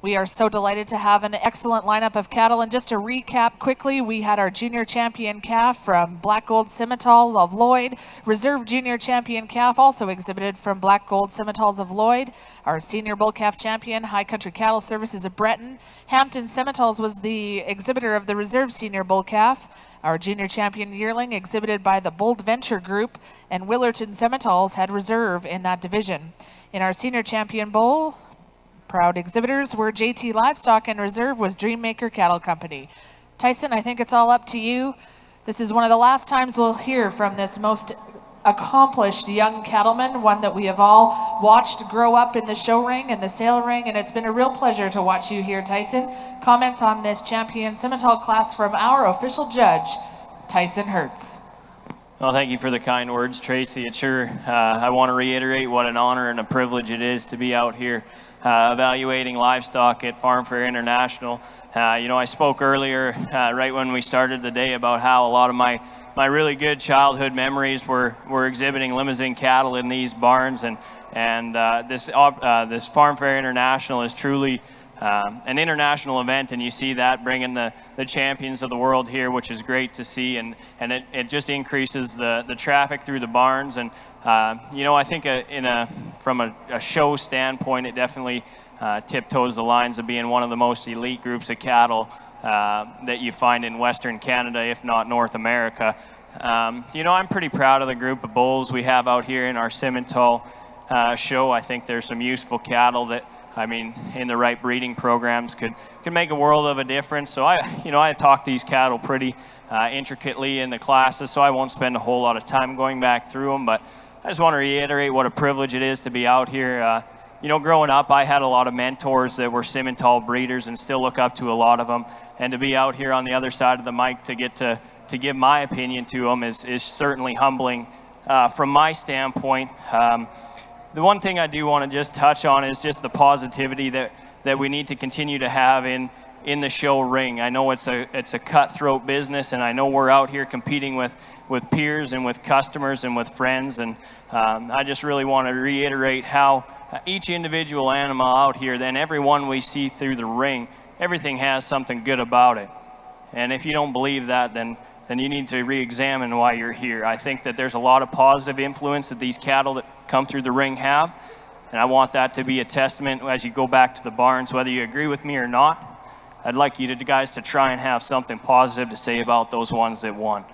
We are so delighted to have an excellent lineup of cattle. And just to recap quickly, we had our junior champion calf from Black Gold Simmental of Lloyd. Reserve junior champion calf also exhibited from Black Gold Simmentals of Lloyd. Our senior bull calf champion, High Country Cattle Services of Breton. Hampton Simmentals was the exhibitor of the reserve senior bull calf. Our junior champion yearling exhibited by the Bold Venture Group, and Willerton Simmentals had reserve in that division. In our senior champion bull, proud exhibitors were JT Livestock, and reserve was Dreammaker Cattle Company. Tyson, I think it's all up to you. This is one of the last times we'll hear from this most accomplished young cattleman, one that we have all watched grow up in the show ring and the sale ring, and it's been a real pleasure to watch you here, Tyson. Comments on this champion Simmental class from our official judge, Tyson Hertz. Well, thank you for the kind words, Tracy. It sure, I want to reiterate what an honor and a privilege it is to be out here evaluating livestock at Farm Fair International. I spoke earlier, right when we started the day, about how a lot of my really good childhood memories were exhibiting Limousin cattle in these barns, and this Farm Fair International is truly an international event, and you see that bringing the champions of the world here, which is great to see, and it just increases the traffic through the barns. And I think from a show standpoint, it definitely tiptoes the lines of being one of the most elite groups of cattle that you find in Western Canada, if not North America. I'm pretty proud of the group of bulls we have out here in our Simmental show. I think there's some useful cattle that, in the right breeding programs could make a world of a difference. So I talk these cattle pretty intricately in the classes, so I won't spend a whole lot of time going back through them, but I just want to reiterate what a privilege it is to be out here. Growing up, I had a lot of mentors that were Simmental breeders and still look up to a lot of them, and to be out here on the other side of the mic to get to give my opinion to them is certainly humbling from my standpoint. The one thing I do want to just touch on is just the positivity that we need to continue to have in the show ring. I know it's a cutthroat business, and I know we're out here competing with peers and with customers and with friends, and I just really want to reiterate how each individual animal out here, then every one we see through the ring, everything has something good about it. And if you don't believe that, then you need to re-examine why you're here. I think that there's a lot of positive influence that these cattle that come through the ring have, and I want that to be a testament as you go back to the barns, whether you agree with me or not. I'd like you guys to try and have something positive to say about those ones that won.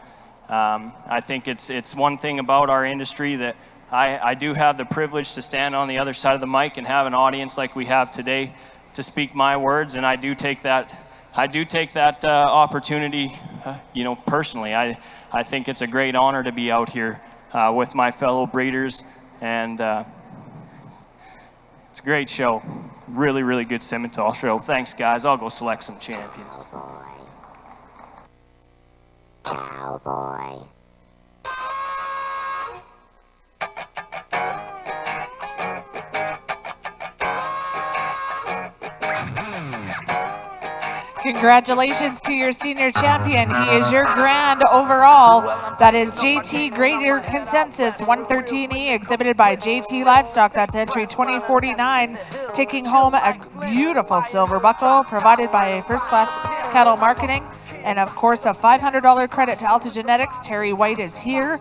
I think it's one thing about our industry that I do have the privilege to stand on the other side of the mic and have an audience like we have today to speak my words, and I do take that opportunity, personally. I think it's a great honor to be out here with my fellow breeders, and it's a great show. Really, really good Simmental show. Thanks, guys. I'll go select some champions. Cowboy. Congratulations to your senior champion. He is your grand overall. That is JT Greater Consensus 113E, exhibited by JT Livestock. That's entry 2049, taking home a beautiful silver buckle provided by First Class Cattle Marketing. And of course, a $500 credit to Alta Genetics. Terry White is here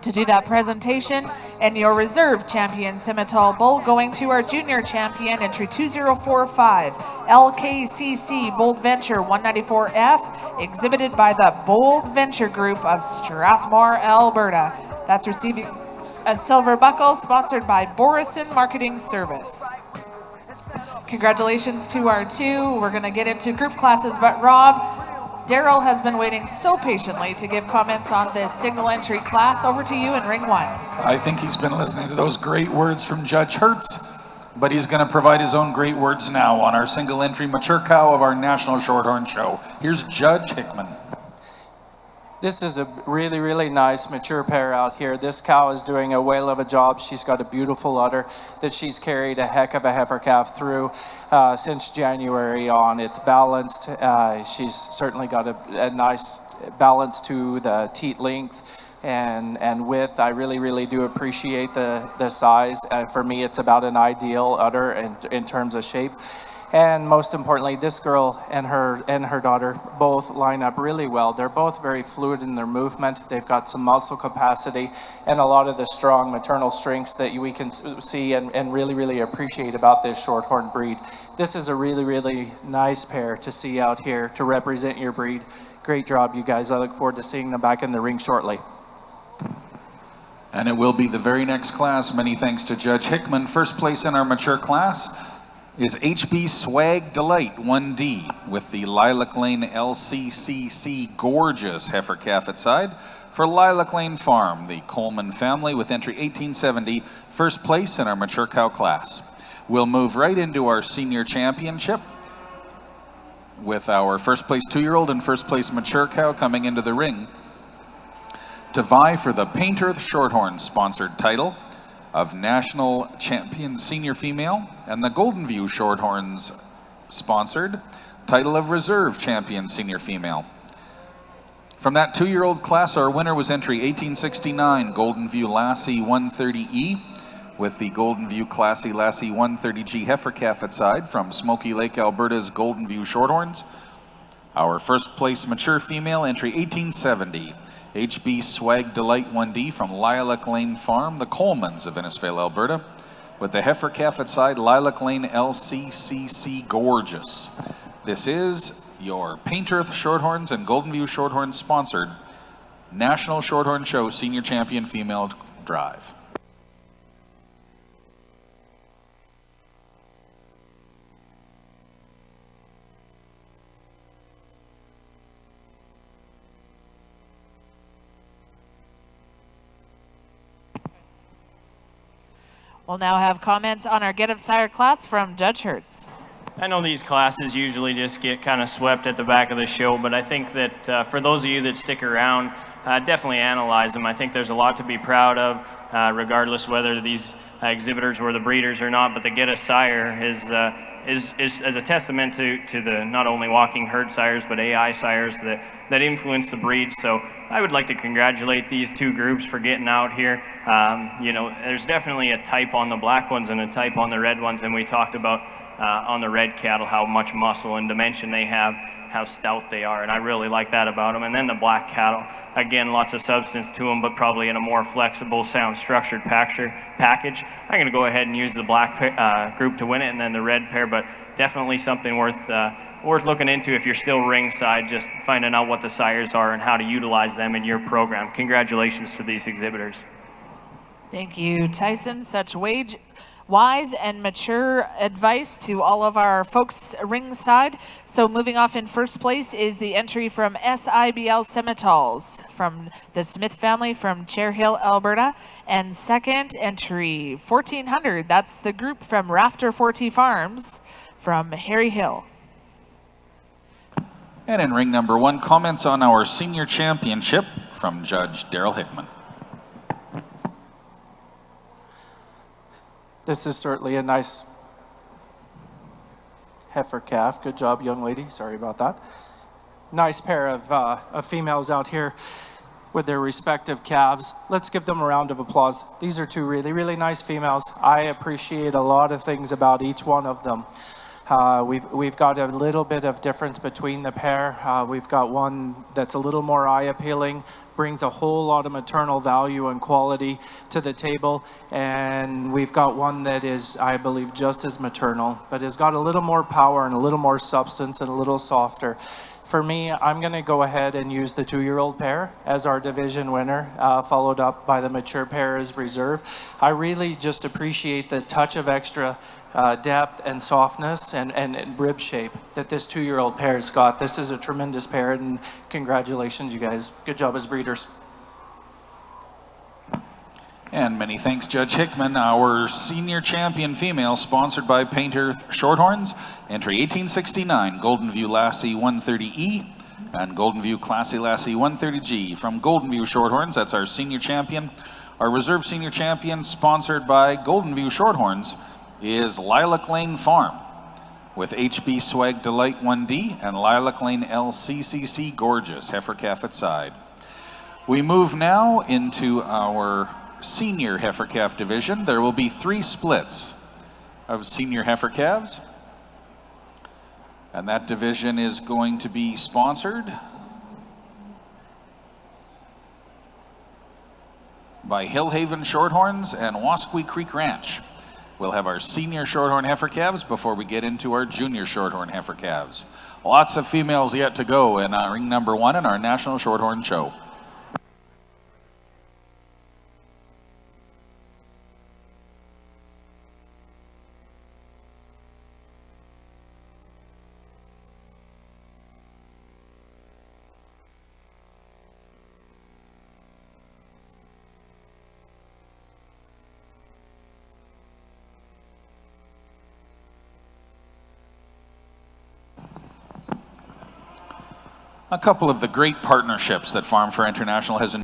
to do that presentation. And your reserve champion Simmental Bull going to our junior champion, entry 2045, LKCC Bold Venture 194F, exhibited by the Bold Venture Group of Strathmore, Alberta. That's receiving a silver buckle sponsored by Borison Marketing Service. Congratulations to our two. We're going to get into group classes, but Rob, Daryl has been waiting so patiently to give comments on this single entry class. Over to you in ring one. I think he's been listening to those great words from Judge Hertz, but he's going to provide his own great words now on our single entry mature cow of our National Shorthorn Show. Here's Judge Hickman. This is a really, really nice mature pair out here. This cow is doing a whale of a job. She's got a beautiful udder that she's carried a heck of a heifer calf through since January on. It's balanced. She's certainly got a nice balance to the teat length and width. I really, really do appreciate the size. For me, it's about an ideal udder in terms of shape. And most importantly, this girl and her daughter both line up really well. They're both very fluid in their movement. They've got some muscle capacity and a lot of the strong maternal strengths that we can see and really, really appreciate about this shorthorn breed. This is a really, really nice pair to see out here to represent your breed. Great job, you guys. I look forward to seeing them back in the ring shortly. And it will be the very next class. Many thanks to Judge Hickman. First place in our mature class is HB Swag Delight 1D with the Lilac Lane LCCC Gorgeous heifer calf at side for Lilac Lane Farm, the Coleman family, with entry 1870, first place in our mature cow class. We'll move right into our senior championship with our first place 2-year-old and first place mature cow coming into the ring to vie for the Painter Shorthorn sponsored title of National Champion Senior Female and the Golden View Shorthorns sponsored title of Reserve Champion Senior Female. From that 2-year-old class, our winner was entry 1869 Golden View Lassie 130E with the Golden View Classy Lassie 130G heifer calf at side from Smoky Lake, Alberta's Golden View Shorthorns. Our first place mature female, entry 1870 HB Swag Delight 1D from Lilac Lane Farm, the Colemans of Innisfail, Alberta, with the heifer calf at side, Lilac Lane LCCC Gorgeous. This is your Painter Shorthorns and Golden View Shorthorns sponsored National Shorthorn Show Senior Champion Female Drive. We'll now have comments on our Get of Sire class from Judge Hertz. I know these classes usually just get kind of swept at the back of the show, but I think that for those of you that stick around, definitely analyze them. I think there's a lot to be proud of, regardless whether these exhibitors were the breeders or not, but the Get of Sire is as a testament to the not only walking herd sires, but AI sires that influence the breed. So I would like to congratulate these two groups for getting out here. You know, there's definitely a type on the black ones and a type on the red ones, and we talked about on the red cattle how much muscle and dimension they have, how stout they are, and I really like that about them. And then the black cattle, again, lots of substance to them, but probably in a more flexible, sound structured package. I'm going to go ahead and use the black group to win it, and then the red pair, but definitely something worth looking into if you're still ringside, just finding out what the sires are and how to utilize them in your program. Congratulations to these exhibitors. Thank you, Tyson. Such wise and mature advice to all of our folks ringside. So moving off in first place is the entry from SIBL Simmentals from the Smith family from Chair Hill, Alberta. And second entry, 1400, that's the group from Rafter 40 Farms from Harry Hill. And in ring number 1, comments on our senior championship from Judge Daryl Hickman. This is certainly a nice heifer calf. Good job, young lady. Sorry about that. Nice pair of females out here with their respective calves. Let's give them a round of applause. These are two really, really nice females. I appreciate a lot of things about each one of them. We've got a little bit of difference between the pair. We've got one that's a little more eye appealing, brings a whole lot of maternal value and quality to the table, and we've got one that is, I believe, just as maternal, but has got a little more power and a little more substance and a little softer. For me, I'm going to go ahead and use the 2-year-old pair as our division winner, followed up by the mature pair as reserve. I really just appreciate the touch of extra depth and softness and rib shape that this 2-year-old pair's got. This is a tremendous pair, and congratulations, you guys. Good job as breeders. And many thanks, Judge Hickman. Our senior champion female, sponsored by Painter Shorthorns, entry 1869, Golden View Lassie 130E and Golden View Classy Lassie 130G from Golden View Shorthorns. That's our senior champion. Our reserve senior champion, sponsored by Golden View Shorthorns, is Lilac Lane Farm with HB Swag Delight 1D and Lilac Lane LCCC Gorgeous heifer calf at side. We move now into our senior heifer calf division. There will be 3 splits of senior heifer calves. And that division is going to be sponsored by Hillhaven Shorthorns and Wasque Creek Ranch. We'll have our senior shorthorn heifer calves before we get into our junior shorthorn heifer calves. Lots of females yet to go in ring number 1 in our National Shorthorn Show. A couple of the great partnerships that Farm for International has